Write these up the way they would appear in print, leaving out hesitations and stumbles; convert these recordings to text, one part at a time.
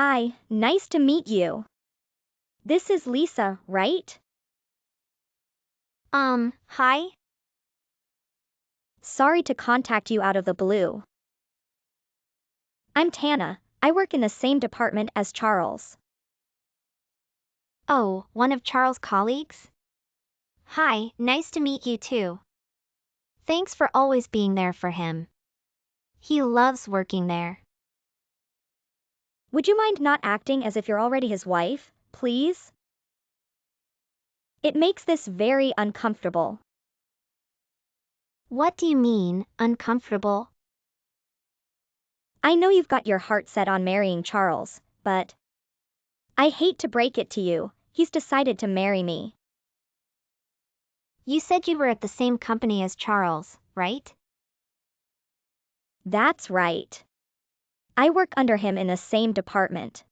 Hi, nice to meet you. This is Lisa, right? Hi? Sorry to contact you out of the blue. I'm Tana. I work in the same department as Charles. Oh, one of Charles' colleagues? Hi, nice to meet you too. Thanks for always being there for him. He loves working there. Would you mind not acting as if you're already his wife, please? It makes this very uncomfortable. What do you mean, uncomfortable? I know you've got your heart set on marrying Charles, but I hate to break it to you, he's decided to marry me. You said you were at the same company as Charles, right? That's right. I work under him in the same department.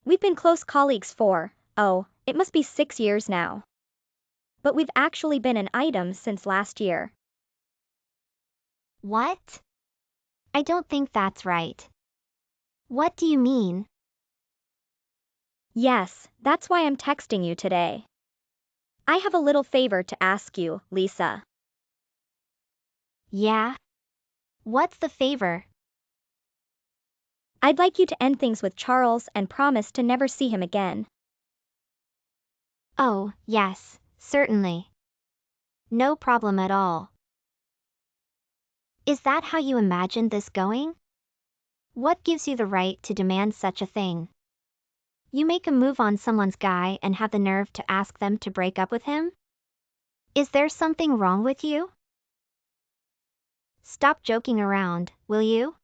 We've been close colleagues for, it must be 6 years now. But we've actually been an item since last year. What? I don't think that's right. What do you mean? Yes, that's why I'm texting you today. I have a little favor to ask you, Lisa. Yeah? What's the favor? I'd like you to end things with Charles and promise to never see him again. Oh, yes, certainly. No problem at all. Is that how you imagined this going? What gives you the right to demand such a thing? You make a move on someone's guy and have the nerve to ask them to break up with him? Is there something wrong with you? Stop joking around, will you?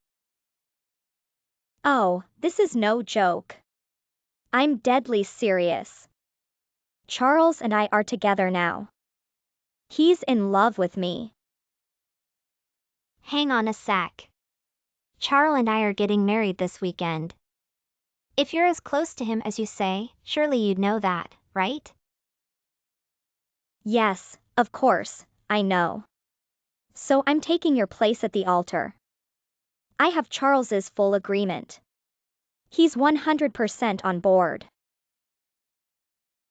Oh, this is no joke. I'm deadly serious. Charles and I are together now. He's in love with me. Hang on a sec. Charles and I are getting married this weekend. If you're as close to him as you say, surely you'd know that, right? Yes, of course, I know. So I'm taking your place at the altar. I have Charles's full agreement. He's 100% on board.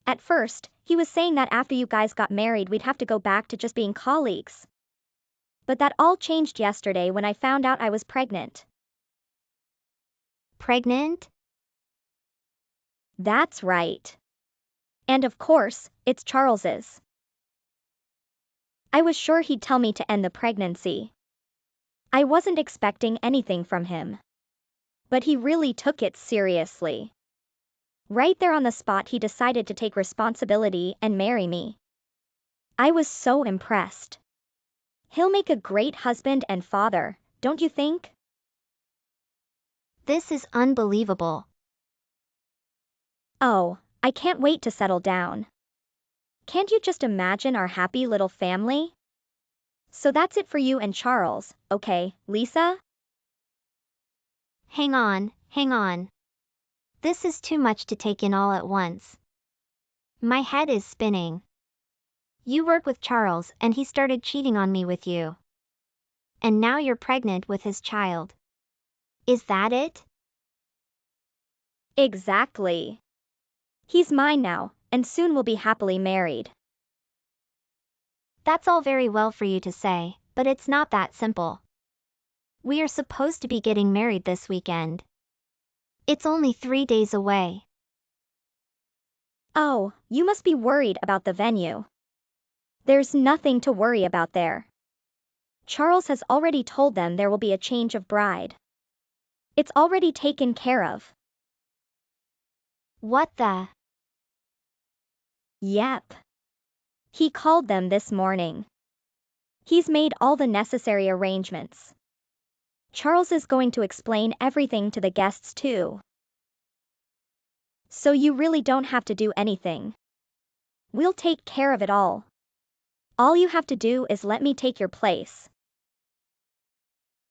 At first, he was saying that after you guys got married we'd have to go back to just being colleagues. But that all changed yesterday when I found out I was pregnant. Pregnant? That's right. And of course, it's Charles's. I was sure he'd tell me to end the pregnancy. I wasn't expecting anything from him. But he really took it seriously. Right there on the spot he decided to take responsibility and marry me. I was so impressed. He'll make a great husband and father, don't you think? This is unbelievable. Oh, I can't wait to settle down. Can't you just imagine our happy little family? So that's it for you and Charles, okay, Lisa? Hang on. This is too much to take in all at once. My head is spinning. You work with Charles and he started cheating on me with you. And now you're pregnant with his child. Is that it? Exactly. He's mine now, and soon we'll be happily married. That's all very well for you to say, but it's not that simple. We are supposed to be getting married this weekend. It's only 3 days away. Oh, you must be worried about the venue. There's nothing to worry about there. Charles has already told them there will be a change of bride. It's already taken care of. What the? Yep. He called them this morning. He's made all the necessary arrangements. Charles is going to explain everything to the guests too. So you really don't have to do anything. We'll take care of it all. All you have to do is let me take your place.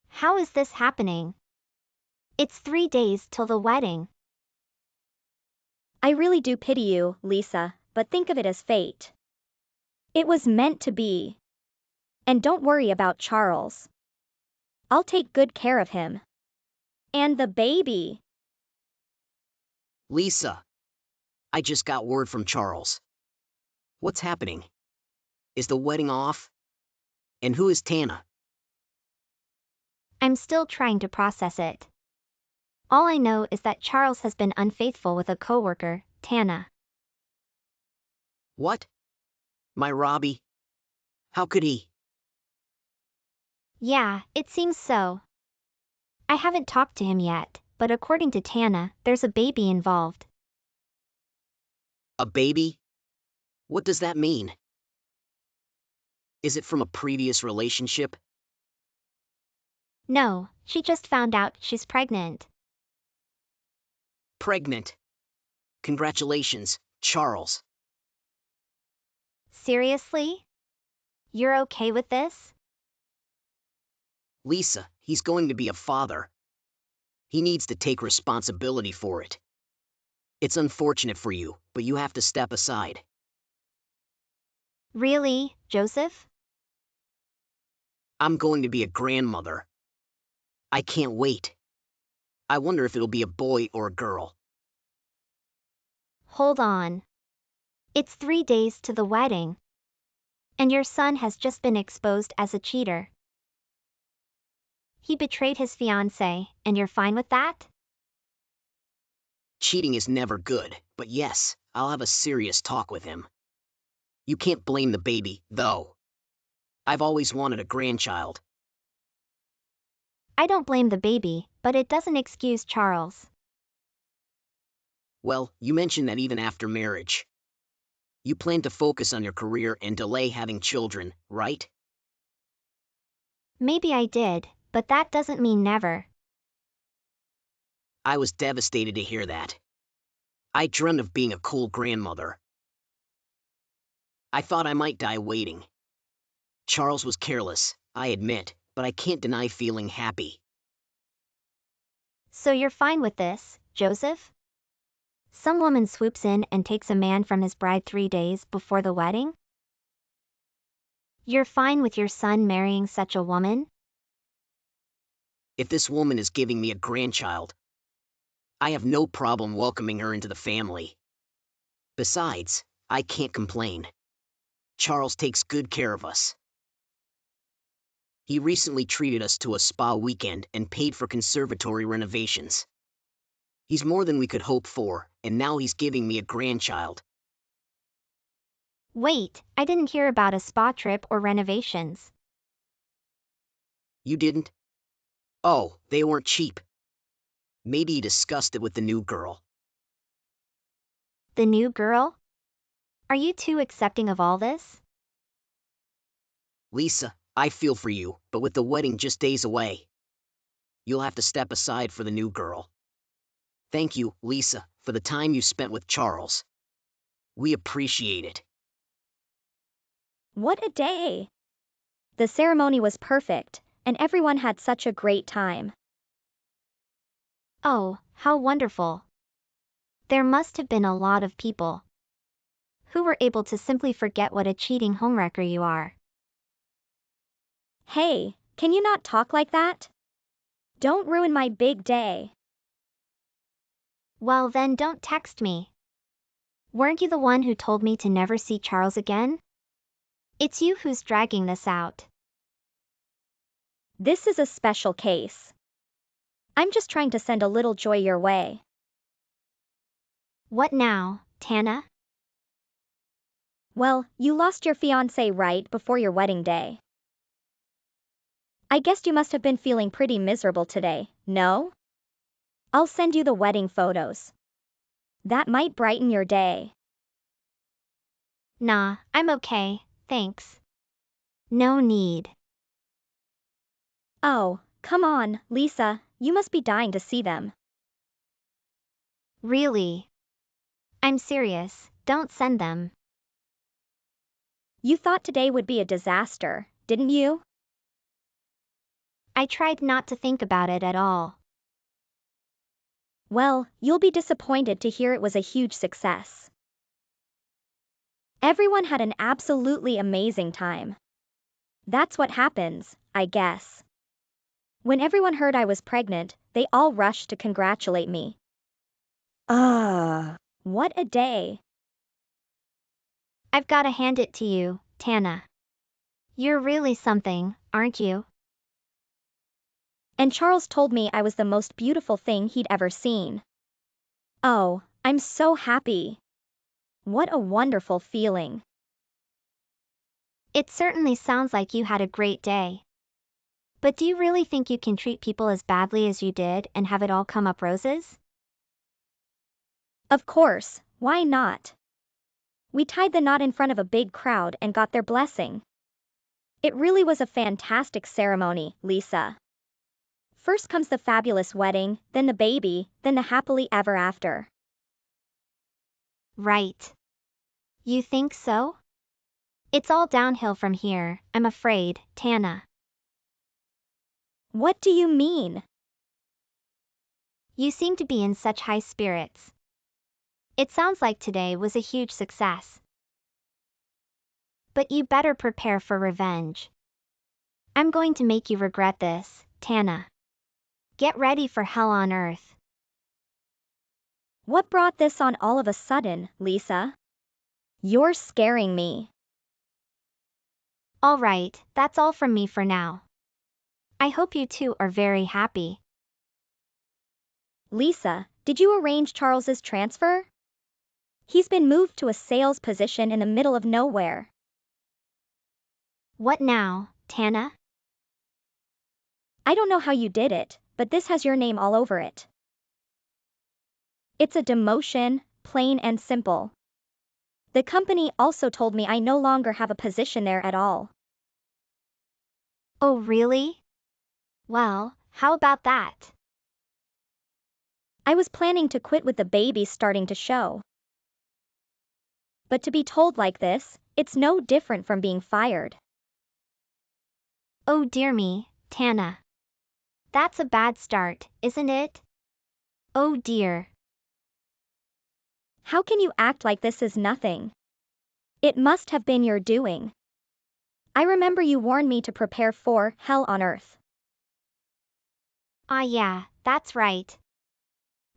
How is this happening? It's 3 days till the wedding. I really do pity you, Lisa, but think of it as fate. It was meant to be. And don't worry about Charles. I'll take good care of him. And the baby. Lisa, I just got word from Charles. What's happening? Is the wedding off? And who is Tana? I'm still trying to process it. All I know is that Charles has been unfaithful with a coworker, Tana. What? My Robbie? How could he? Yeah, it seems so. I haven't talked to him yet, but according to Tana, there's a baby involved. A baby? What does that mean? Is it from a previous relationship? No, she just found out she's pregnant. Pregnant. Congratulations, Charles. Seriously? You're okay with this? Lisa, he's going to be a father. He needs to take responsibility for it. It's unfortunate for you, but you have to step aside. Really, Joseph? I'm going to be a grandmother. I can't wait. I wonder if it'll be a boy or a girl. Hold on. It's 3 days to the wedding. And your son has just been exposed as a cheater. He betrayed his fiancé, and you're fine with that? Cheating is never good, but yes, I'll have a serious talk with him. You can't blame the baby, though. I've always wanted a grandchild. I don't blame the baby, but it doesn't excuse Charles. Well, you mentioned that even after marriage. You plan to focus on your career and delay having children, right? Maybe I did, but that doesn't mean never. I was devastated to hear that. I dreamt of being a cool grandmother. I thought I might die waiting. Charles was careless, I admit, but I can't deny feeling happy. So you're fine with this, Joseph? Some woman swoops in and takes a man from his bride 3 days before the wedding? You're fine with your son marrying such a woman? If this woman is giving me a grandchild, I have no problem welcoming her into the family. Besides, I can't complain. Charles takes good care of us. He recently treated us to a spa weekend and paid for conservatory renovations. He's more than we could hope for, and now he's giving me a grandchild. Wait, I didn't hear about a spa trip or renovations. You didn't? Oh, they weren't cheap. Maybe he discussed it with the new girl. The new girl? Are you too accepting of all this? Lisa, I feel for you, but with the wedding just days away, you'll have to step aside for the new girl. Thank you, Lisa, for the time you spent with Charles. We appreciate it. What a day! The ceremony was perfect, and everyone had such a great time. Oh, how wonderful. There must have been a lot of people who were able to simply forget what a cheating homewrecker you are. Hey, can you not talk like that? Don't ruin my big day. Well then don't text me. Weren't you the one who told me to never see Charles again? It's you who's dragging this out. This is a special case. I'm just trying to send a little joy your way. What now, Tana? Well, you lost your fiancé right before your wedding day. I guess you must have been feeling pretty miserable today, no? I'll send you the wedding photos. That might brighten your day. Nah, I'm okay, thanks. No need. Oh, come on, Lisa, you must be dying to see them. Really? I'm serious, don't send them. You thought today would be a disaster, didn't you? I tried not to think about it at all. Well, you'll be disappointed to hear it was a huge success. Everyone had an absolutely amazing time. That's what happens, I guess. When everyone heard I was pregnant, they all rushed to congratulate me. What a day. I've gotta hand it to you, Tana. You're really something, aren't you? And Charles told me I was the most beautiful thing he'd ever seen. Oh, I'm so happy. What a wonderful feeling. It certainly sounds like you had a great day. But do you really think you can treat people as badly as you did and have it all come up roses? Of course, why not? We tied the knot in front of a big crowd and got their blessing. It really was a fantastic ceremony, Lisa. First comes the fabulous wedding, then the baby, then the happily ever after. Right. You think so? It's all downhill from here, I'm afraid, Tana. What do you mean? You seem to be in such high spirits. It sounds like today was a huge success. But you better prepare for revenge. I'm going to make you regret this, Tana. Get ready for hell on earth. What brought this on all of a sudden, Lisa? You're scaring me. All right, that's all from me for now. I hope you two are very happy. Lisa, did you arrange Charles's transfer? He's been moved to a sales position in the middle of nowhere. What now, Tana? I don't know how you did it, but this has your name all over it. It's a demotion, plain and simple. The company also told me I no longer have a position there at all. Oh, really? Well, how about that? I was planning to quit with the baby starting to show. But to be told like this, it's no different from being fired. Oh dear me, Tana. That's a bad start, isn't it? Oh dear. How can you act like this is nothing? It must have been your doing. I remember you warned me to prepare for hell on earth. Ah yeah, that's right.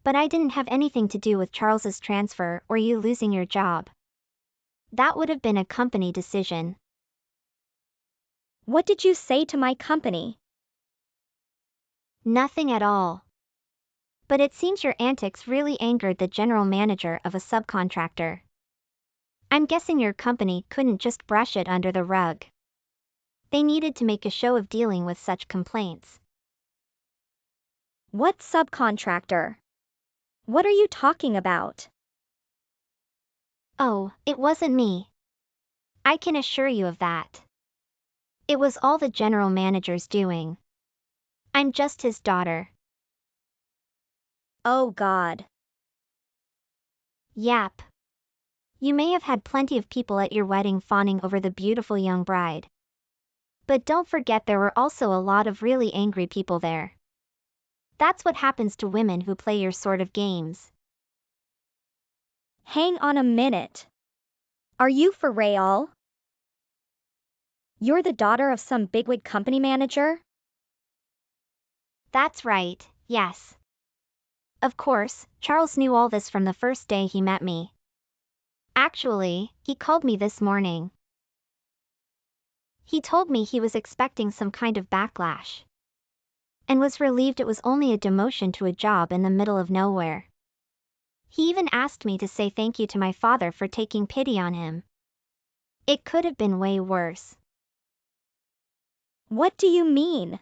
But I didn't have anything to do with Charles's transfer or you losing your job. That would have been a company decision. What did you say to my company? Nothing at all. But it seems your antics really angered the general manager of a subcontractor. I'm guessing your company couldn't just brush it under the rug. They needed to make a show of dealing with such complaints. What subcontractor? What are you talking about? Oh, it wasn't me. I can assure you of that. It was all the general manager's doing. I'm just his daughter. Oh God. Yap. You may have had plenty of people at your wedding fawning over the beautiful young bride. But don't forget there were also a lot of really angry people there. That's what happens to women who play your sort of games. Hang on a minute. Are you for real? You're the daughter of some bigwig company manager? That's right, yes. Of course, Charles knew all this from the first day he met me. Actually, he called me this morning. He told me he was expecting some kind of backlash. And was relieved it was only a demotion to a job in the middle of nowhere. He even asked me to say thank you to my father for taking pity on him. It could have been way worse. What do you mean?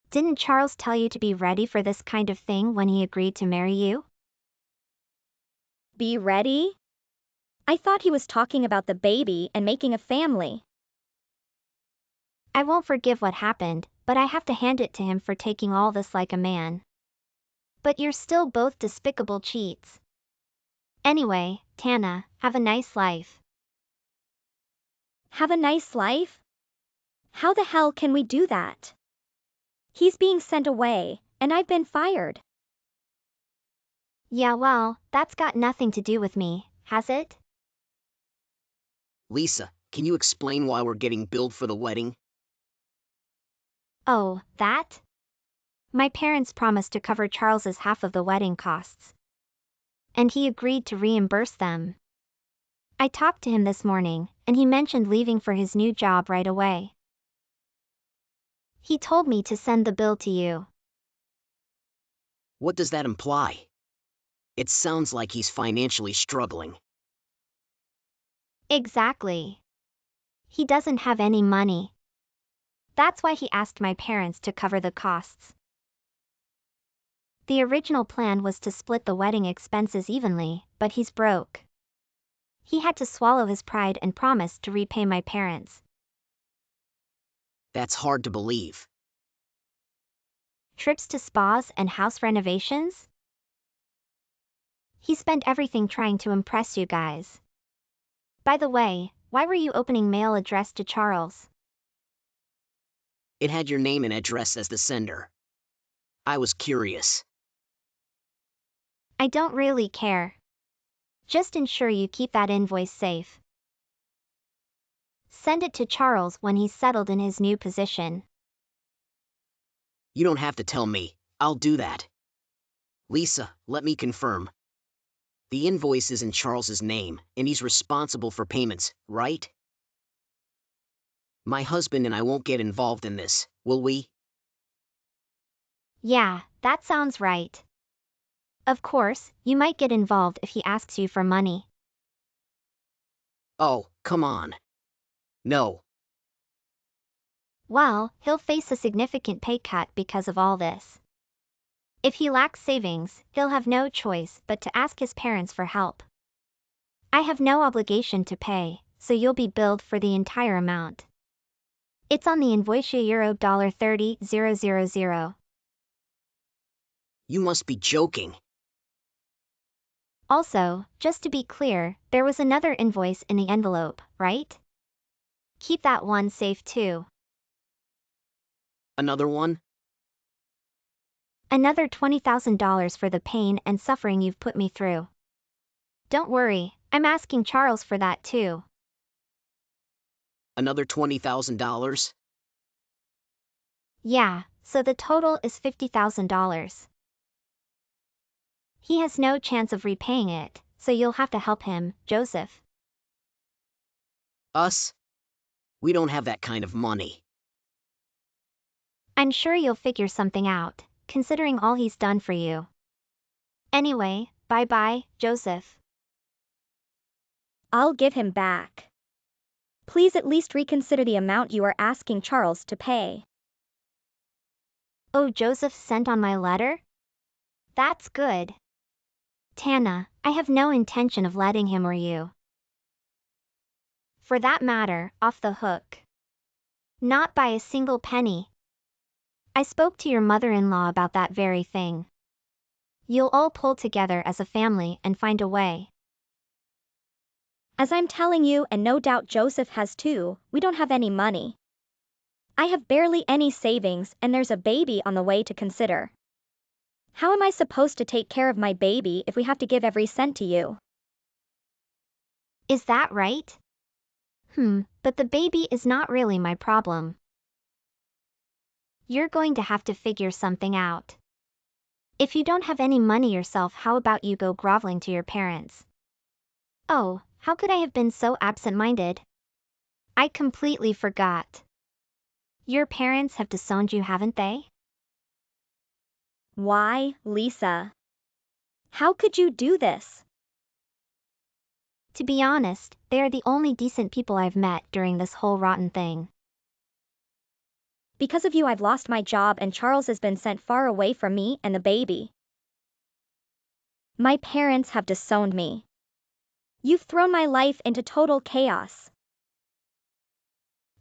Didn't Charles tell you to be ready for this kind of thing when he agreed to marry you? Be ready? I thought he was talking about the baby and making a family. I won't forgive what happened, but I have to hand it to him for taking all this like a man. But you're still both despicable cheats. Anyway, Tana, have a nice life. Have a nice life? How the hell can we do that? He's being sent away, and I've been fired. Yeah, well, that's got nothing to do with me, has it? Lisa, can you explain why we're getting billed for the wedding? Oh, that? My parents promised to cover Charles's half of the wedding costs. And he agreed to reimburse them. I talked to him this morning, and he mentioned leaving for his new job right away. He told me to send the bill to you. What does that imply? It sounds like he's financially struggling. Exactly. He doesn't have any money. That's why he asked my parents to cover the costs. The original plan was to split the wedding expenses evenly, but he's broke. He had to swallow his pride and promise to repay my parents. That's hard to believe. Trips to spas and house renovations? He spent everything trying to impress you guys. By the way, why were you opening mail addressed to Charles? It had your name and address as the sender. I was curious. I don't really care. Just ensure you keep that invoice safe. Send it to Charles when he's settled in his new position. You don't have to tell me. I'll do that. Lisa, let me confirm. The invoice is in Charles's name, and he's responsible for payments, right? My husband and I won't get involved in this, will we? Yeah, that sounds right. Of course, you might get involved if he asks you for money. Oh, come on. No. Well, he'll face a significant pay cut because of all this. If he lacks savings, he'll have no choice but to ask his parents for help. I have no obligation to pay, so you'll be billed for the entire amount. It's on the invoice euro $30,000. You must be joking. Also, just to be clear, there was another invoice in the envelope, right? Keep that one safe too. Another one? Another $20,000 for the pain and suffering you've put me through. Don't worry, I'm asking Charles for that too. Another $20,000? Yeah, so the total is $50,000. He has no chance of repaying it, so you'll have to help him, Joseph. Us? We don't have that kind of money. I'm sure you'll figure something out, considering all he's done for you. Anyway, bye-bye, Joseph. I'll give him back. Please at least reconsider the amount you are asking Charles to pay. Oh, Joseph sent on my letter? That's good. Tana, I have no intention of letting him or you. For that matter, off the hook. Not by a single penny. I spoke to your mother-in-law about that very thing. You'll all pull together as a family and find a way. As I'm telling you, and no doubt Joseph has too, we don't have any money. I have barely any savings, and there's a baby on the way to consider. How am I supposed to take care of my baby if we have to give every cent to you? Is that right? But the baby is not really my problem. You're going to have to figure something out. If you don't have any money yourself, how about you go groveling to your parents? Oh, how could I have been so absent-minded? I completely forgot. Your parents have disowned you, haven't they? Why, Lisa? How could you do this? To be honest, they are the only decent people I've met during this whole rotten thing. Because of you, I've lost my job and Charles has been sent far away from me and the baby. My parents have disowned me. You've thrown my life into total chaos.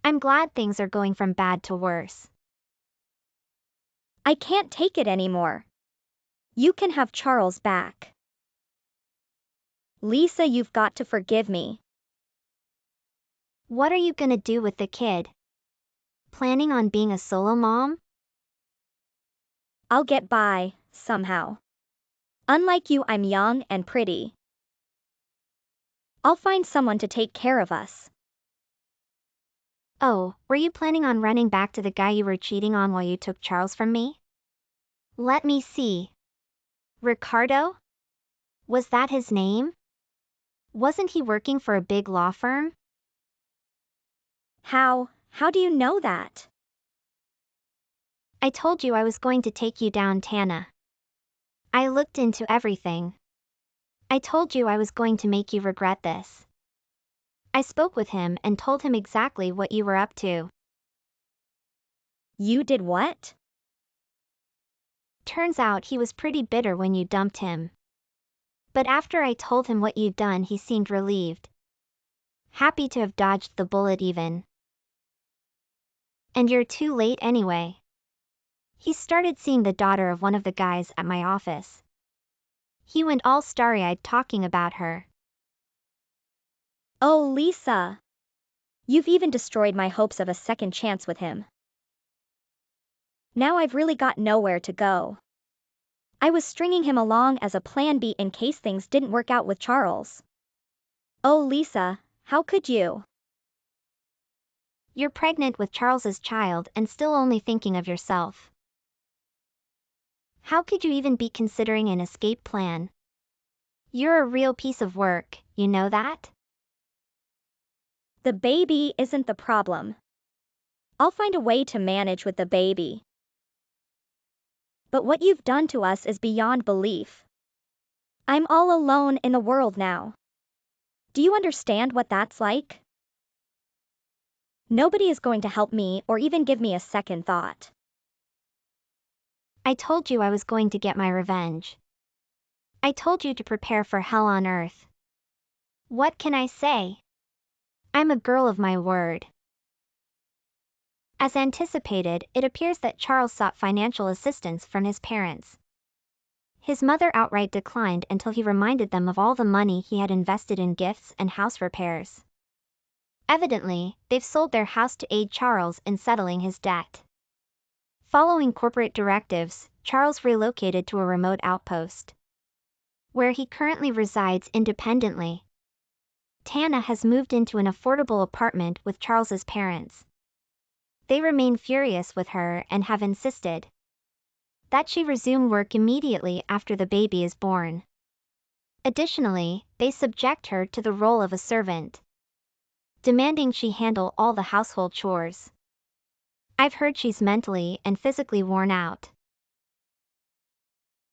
I'm glad things are going from bad to worse. I can't take it anymore. You can have Charles back. Lisa, you've got to forgive me. What are you gonna do with the kid? Planning on being a solo mom? I'll get by, somehow. Unlike you, I'm young and pretty. I'll find someone to take care of us. Oh, were you planning on running back to the guy you were cheating on while you took Charles from me? Let me see. Ricardo? Was that his name? Wasn't he working for a big law firm? How do you know that? I told you I was going to take you down, Tana. I looked into everything. I told you I was going to make you regret this. I spoke with him and told him exactly what you were up to. You did what? Turns out he was pretty bitter when you dumped him. But after I told him what you'd done, he seemed relieved. Happy to have dodged the bullet even. And you're too late anyway. He started seeing the daughter of one of the guys at my office. He went all starry-eyed talking about her. Oh, Lisa. You've even destroyed my hopes of a second chance with him. Now I've really got nowhere to go. I was stringing him along as a plan B in case things didn't work out with Charles. Oh, Lisa, how could you? You're pregnant with Charles's child and still only thinking of yourself. How could you even be considering an escape plan? You're a real piece of work, you know that? The baby isn't the problem. I'll find a way to manage with the baby. But what you've done to us is beyond belief. I'm all alone in the world now. Do you understand what that's like? Nobody is going to help me or even give me a second thought. I told you I was going to get my revenge. I told you to prepare for hell on earth. What can I say? I'm a girl of my word. As anticipated, it appears that Charles sought financial assistance from his parents. His mother outright declined until he reminded them of all the money he had invested in gifts and house repairs. Evidently, they've sold their house to aid Charles in settling his debt. Following corporate directives, Charles relocated to a remote outpost, where he currently resides independently. Tana has moved into an affordable apartment with Charles's parents. They remain furious with her and have insisted that she resume work immediately after the baby is born. Additionally, they subject her to the role of a servant, demanding she handle all the household chores. I've heard she's mentally and physically worn out.